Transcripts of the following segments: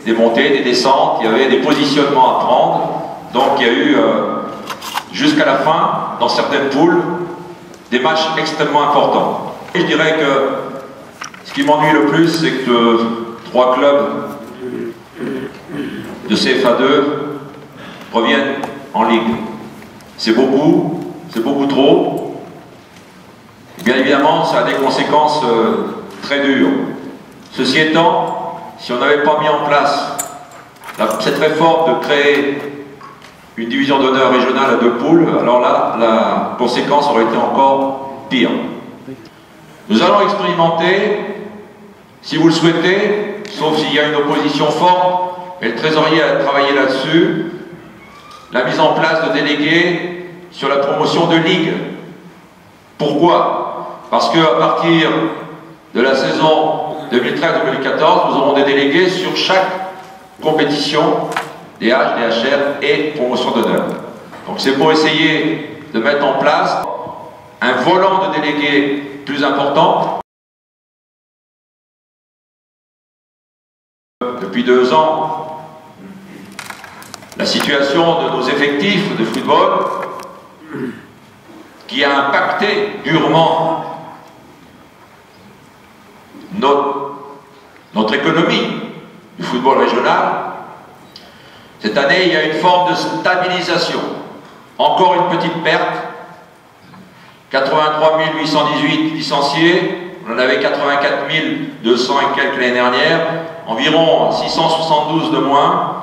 des montées, des descentes, il y avait des positionnements à prendre. Donc il y a eu, jusqu'à la fin, dans certaines poules, des matchs extrêmement importants. Et je dirais que ce qui m'ennuie le plus, c'est que 3 clubs de CFA2 reviennent en Ligue. C'est beaucoup trop. Bien évidemment, ça a des conséquences très dures. Ceci étant, si on n'avait pas mis en place cette réforme de créer une division d'honneur régionale à 2 poules, alors là, la conséquence aurait été encore pire. Nous allons expérimenter, si vous le souhaitez, sauf s'il y a une opposition forte, et le trésorier a travaillé là-dessus, la mise en place de délégués sur la promotion de ligue. Pourquoi? Parce qu'à partir de la saison 2013-2014, nous aurons des délégués sur chaque compétition, DH, DHR et promotion d'honneur. Donc c'est pour essayer de mettre en place un volant de délégués plus important. Depuis 2 ans, la situation de nos effectifs de football qui a impacté durement notre économie du football régional. Cette année, il y a une forme de stabilisation. Encore une petite perte. 83 818 licenciés. On en avait 84 200 et quelques l'année dernière. Environ 672 de moins.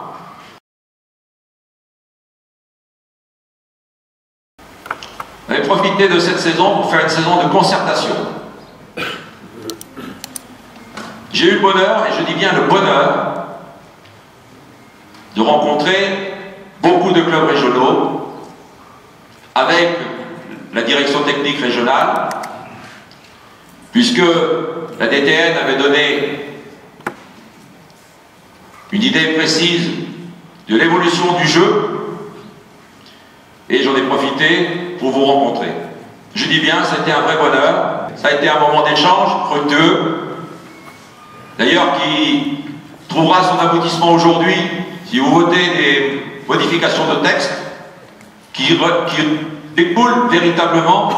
On avait profité de cette saison pour faire une saison de concertation. J'ai eu le bonheur, et je dis bien le bonheur, de rencontrer beaucoup de clubs régionaux avec la direction technique régionale, puisque la DTN avait donné une idée précise de l'évolution du jeu, et j'en ai profité pour vous rencontrer. Je dis bien, ça a été un vrai bonheur, ça a été un moment d'échange fructueux, d'ailleurs qui trouvera son aboutissement aujourd'hui si vous votez des modifications de texte qui découlent véritablement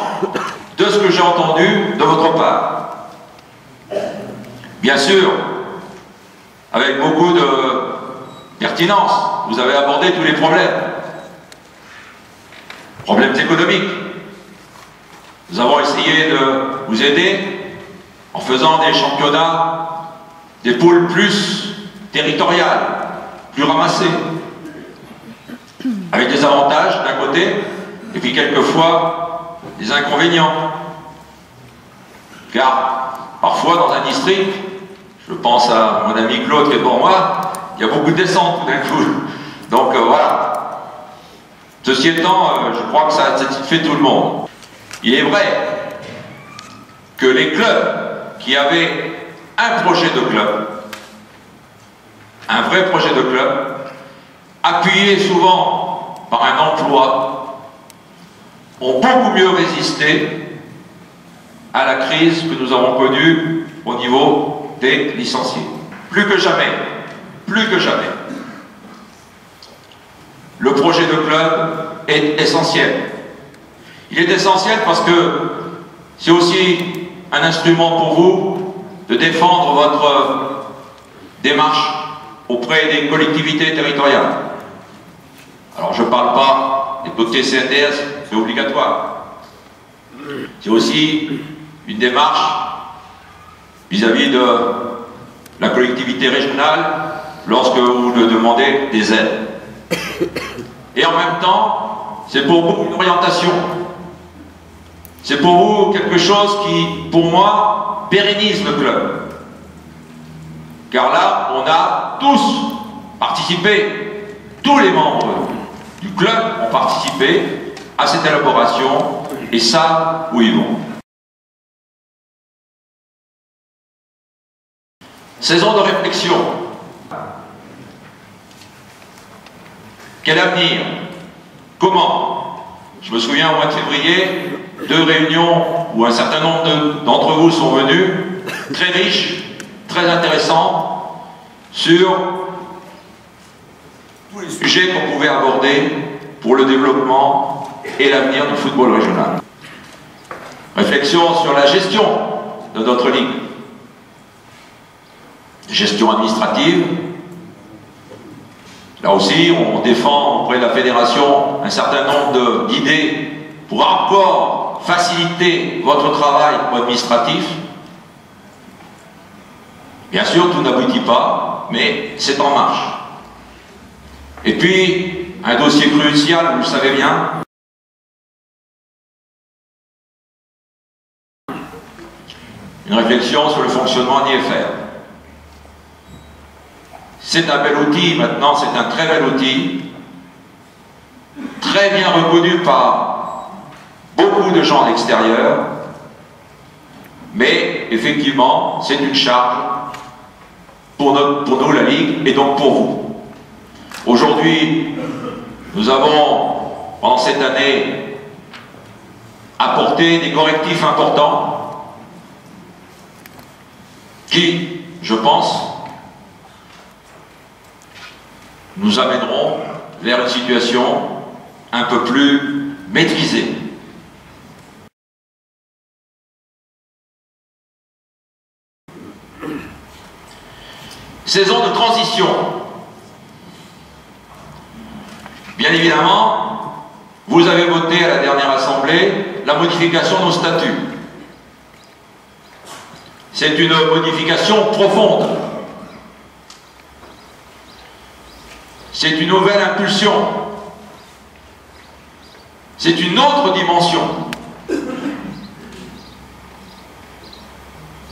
de ce que j'ai entendu de votre part. Bien sûr, avec beaucoup de pertinence, vous avez abordé tous les problèmes. Problèmes économiques. Nous avons essayé de vous aider en faisant des championnats, des poules plus territoriales, plus ramassées, avec des avantages d'un côté, et puis quelquefois des inconvénients. Car parfois dans un district, je pense à mon ami Claude qui est devant moi, il y a beaucoup de descentes tout d'un coup. Donc voilà. Ceci étant, je crois que ça satisfait tout le monde. Il est vrai que les clubs qui avaient un projet de club, un vrai projet de club, appuyé souvent par un emploi, ont beaucoup mieux résisté à la crise que nous avons connue au niveau des licenciés. Plus que jamais, le projet de club est essentiel. Il est essentiel parce que c'est aussi un instrument pour vous de défendre votre démarche auprès des collectivités territoriales. Alors je ne parle pas des côtés CNDS, c'est obligatoire. C'est aussi une démarche vis-à-vis de la collectivité régionale lorsque vous lui demandez des aides. Et en même temps, c'est pour vous une orientation. C'est pour vous quelque chose qui, pour moi, pérennise le club. Car là, on a tous participé, tous les membres du club ont participé à cette élaboration et savent où ils vont. Saison de réflexion. Quel avenir? Comment? Je me souviens au mois de février, 2 réunions où un certain nombre d'entre vous sont venus, très riches, très intéressants, sur tous les sujets qu'on pouvait aborder pour le développement et l'avenir du football régional. Réflexion sur la gestion de notre ligue. Gestion administrative. Là aussi, on défend auprès de la fédération un certain nombre d'idées pour encore faciliter votre travail administratif. Bien sûr, tout n'aboutit pas, mais c'est en marche. Et puis, un dossier crucial, vous le savez bien, une réflexion sur le fonctionnement d'IFR. C'est un bel outil, maintenant c'est un très bel outil, très bien reconnu par beaucoup de gens à l'extérieur, mais effectivement c'est une charge pour nous la Ligue et donc pour vous. Aujourd'hui, nous avons, pendant cette année, apporté des correctifs importants qui, je pense, nous amèneront vers une situation un peu plus maîtrisée. Saison de transition. Bien évidemment, vous avez voté à la dernière assemblée la modification de nos statuts. C'est une modification profonde. C'est une nouvelle impulsion. C'est une autre dimension.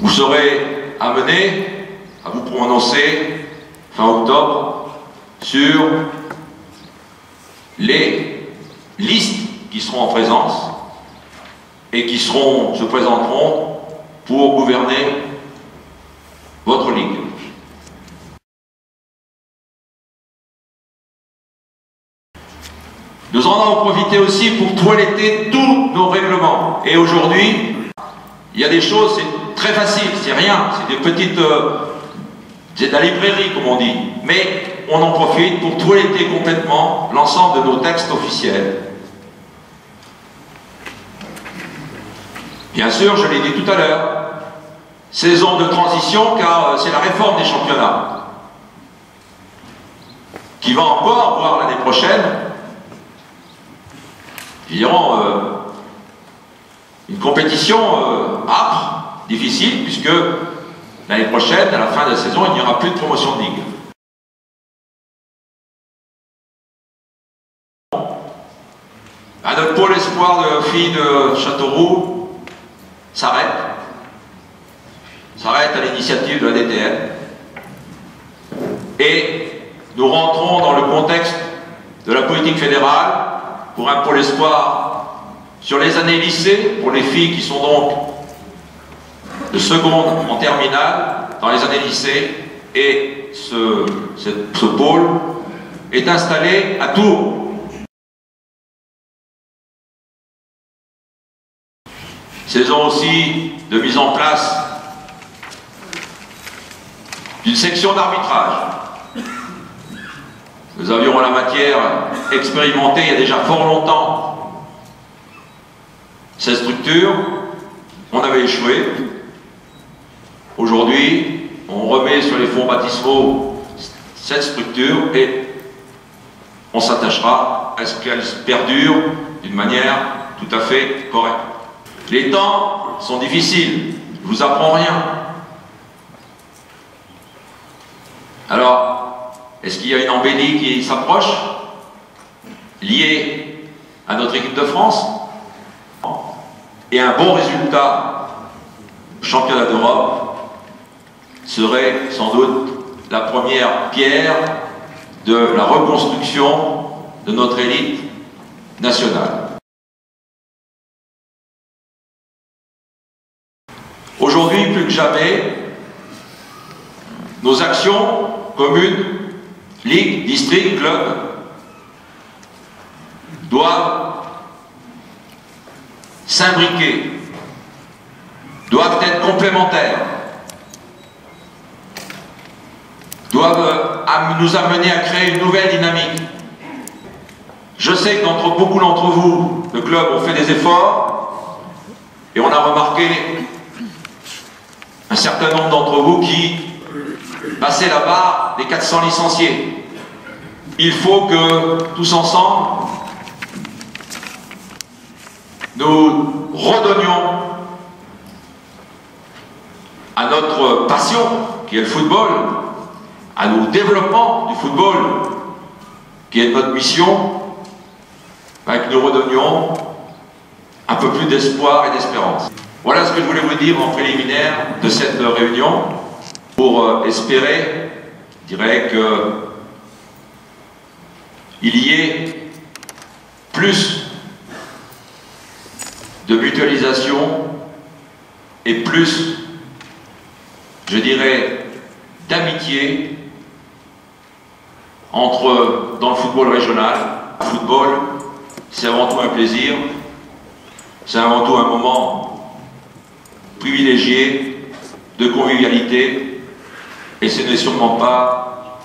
Vous serez amené à vous prononcer fin octobre sur les listes qui seront en présence et qui se présenteront pour gouverner votre ligue. Nous en avons profité aussi pour toiletter tous nos règlements. Et aujourd'hui, il y a des choses, c'est très facile, c'est rien, c'est des petites... c'est de la librairie, comme on dit. Mais on en profite pour toiletter complètement l'ensemble de nos textes officiels. Bien sûr, je l'ai dit tout à l'heure, saison de transition, car c'est la réforme des championnats qui va encore voir l'année prochaine, dirons, une compétition âpre, difficile, puisque l'année prochaine, à la fin de la saison, il n'y aura plus de promotion de ligue. Notre pôle espoir de filles de Châteauroux s'arrête à l'initiative de la DTN. Et nous rentrons dans le contexte de la politique fédérale pour un pôle espoir sur les années lycée, pour les filles qui sont donc de seconde en terminale, dans les années lycée, et ce pôle est installé à Tours. Saison aussi de mise en place d'une section d'arbitrage. Nous avions en la matière expérimenté il y a déjà fort longtemps cette structure, on avait échoué. Aujourd'hui, on remet sur les fonds baptismaux cette structure et on s'attachera à ce qu'elle perdure d'une manière tout à fait correcte. Les temps sont difficiles, je ne vous apprends rien. Alors, est-ce qu'il y a une embellie qui s'approche, liée à notre équipe de France? Et un bon résultat au championnat d'Europe serait sans doute la première pierre de la reconstruction de notre élite nationale. Aujourd'hui, plus que jamais, nos actions communes, ligue, district, club, doivent s'imbriquer, doivent être complémentaires, doivent nous amener à créer une nouvelle dynamique. Je sais que beaucoup d'entre vous, le club, ont fait des efforts et on a remarqué un certain nombre d'entre vous qui passaient la barre des 400 licenciés. Il faut que, tous ensemble, nous redonnions à notre passion, qui est le football, à nos développements du football, qui est notre mission, que nous redonnions un peu plus d'espoir et d'espérance. Voilà ce que je voulais vous dire en préliminaire de cette réunion, pour espérer, je dirais, qu'il y ait plus de mutualisation et plus, je dirais, d'amitié dans le football régional. Le football, c'est avant tout un plaisir, c'est avant tout un moment privilégié de convivialité, et ce n'est sûrement pas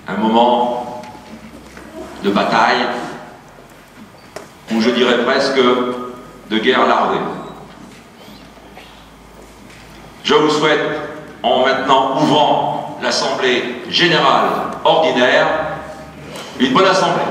un moment de bataille, ou je dirais presque de guerre larvée. Je vous souhaite, en maintenant ouvrant l'Assemblée Générale Ordinaire, une bonne Assemblée.